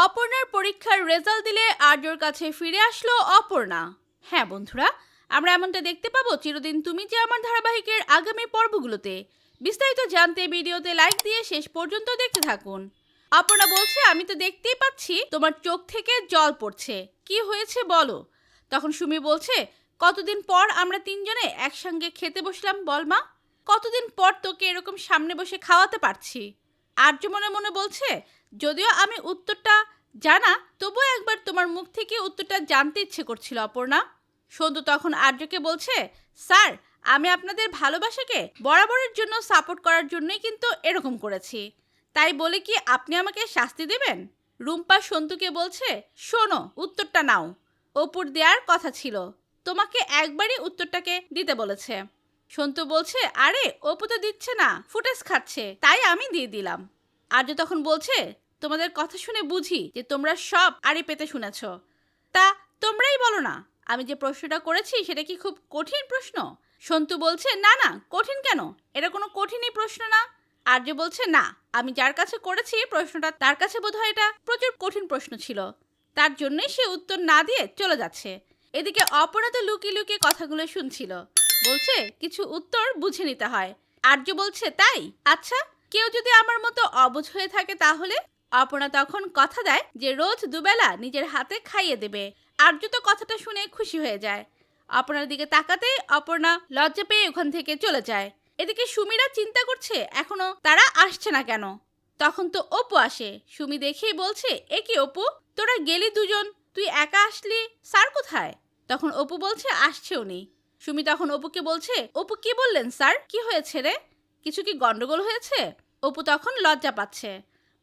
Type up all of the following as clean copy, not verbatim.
অপর্ণার পরীক্ষার রেজাল্ট দিলে আর্যর কাছে ফিরে আসলো অপর্ণা। হ্যাঁ বন্ধুরা, আমরা এমনটা দেখতে পাবো চিরদিন তুমি যে আমার ধারাবাহিকের আগামী পর্বগুলোতে। বিস্তারিত জানতে ভিডিওতে লাইক দিয়ে শেষ পর্যন্ত দেখতে থাকুন। অপর্ণা বলছে, আমি তো দেখতেই পাচ্ছি তোমার চোখ থেকে জল পড়ছে, কি হয়েছে বলো। তখন সুমি বলছে, কতদিন পর আমরা তিনজনে একসঙ্গে খেতে বসলাম বল মা, কতদিন পর তোকে এরকম সামনে বসে খাওয়াতে পারছি। আর্য মনে মনে বলছে, যদিও আমি উত্তরটা জানা, তবুও একবার তোমার মুখ থেকে উত্তরটা জানতে ইচ্ছে করছিল অপর্ণা। সন্তু তখন আর্যকে বলছে, স্যার আমি আপনাদের ভালোবাসাকে বরাবরের জন্য সাপোর্ট করার জন্যই কিন্তু এরকম করেছি, তাই বলে কি আপনি আমাকে শাস্তি দেবেন। রুম্পা সন্তুকে বলছে, শোনো উত্তরটা নাও, অপুর দেওয়ার কথা ছিল, তোমাকে একবারই উত্তরটাকে দিতে বলেছে। সন্তু বলছে, আরে অপু তো দিচ্ছে না, ফুটেজ খাচ্ছে, তাই আমি দিয়ে দিলাম। আর্য তখন বলছে, তোমাদের কথা শুনে বুঝি যে তোমরা সব আড়ি পেতে শুনেছ, তা তোমরাই বলো না, আমি যে প্রশ্নটা করেছি সেটা কি খুব কঠিন প্রশ্ন। সন্তু বলছে, না না কঠিন কেন, এটা কোনো কঠিনই প্রশ্ন না। আর্য বলছে, না আমি যার কাছে করেছি প্রশ্নটা তার কাছে বোধহয় এটা প্রচুর কঠিন প্রশ্ন ছিল, তার জন্যই সে উত্তর না দিয়ে চলে যাচ্ছে। এদিকে অপর্ণা তো লুকিয়ে লুকিয়ে কথাগুলো শুনছিল, বলছে কিছু উত্তর বুঝে নিতে হয়। আর্য বলছে, তাই আচ্ছা, কেউ যদি আমার মতো অবুঝ হয়ে থাকে তাহলে। অপর্ণা তখন কথা দেয় যে রোজ দুবেলা নিজের হাতে খাইয়ে দেবে। আর্য তো কথাটা শুনে খুশি হয়ে যায়। অপর্ণার দিকে তাকাতেই অপর্ণা লজ্জা পেয়ে ওখান থেকে চলে যায়। এদিকে সুমিরা চিন্তা করছে এখনো তারা আসছে না কেন। তখন তো অপু আসে, সুমি দেখেই বলছে, এ কি অপু, তোরা গেলি দুজন, তুই একা আসলি, স্যার কোথায়। তখন অপু বলছে, আসছে উনি। সুমি তখন অপুকে বলছে, অপু কি বললেন স্যার, কি হয়েছে রে, কিছু কি গন্ডগোল হয়েছে। অপু তখন লজ্জা পাচ্ছে,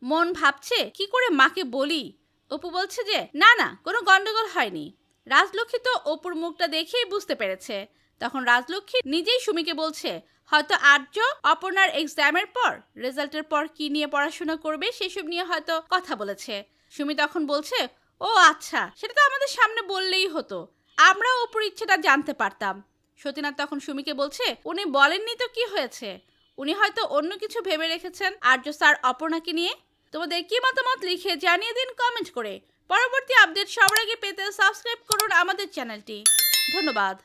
মন ভাবছে কি করে মাকে বলি। অপু বলছে যে না না, কোনো গন্ডগোল হয়নি। রাজলক্ষ্মী তো অপুর মুখটা দেখেই বুঝতে পেরেছে। তখন রাজলক্ষ্মী নিজেই সুমিকে বলছে, হয়তো আর্য অপর্ণার এক্সামের পর রেজাল্টের পর কি নিয়ে পড়াশোনা করবে সেসব নিয়ে হয়তো কথা বলেছে। সুমি তখন বলছে, ও আচ্ছা, সেটা তো আমাদের সামনে বললেই হতো, আমরাও অপুর ইচ্ছেটা জানতে পারতাম। সতীনাথ তখন সুমিকে বলছে, উনি বলেননি তো কি হয়েছে, উনি হয়তো অন্য কিছু ভেবে রেখেছেন আর্য স্যার অপর্ণাকে নিয়ে। তোমাদের কি মতামত লিখে জানিয়ে দিন কমেন্ট করে। পরবর্তী আপডেট সবার আগে পেতে সাবস্ক্রাইব করুন আমাদের চ্যানেলটি। ধন্যবাদ।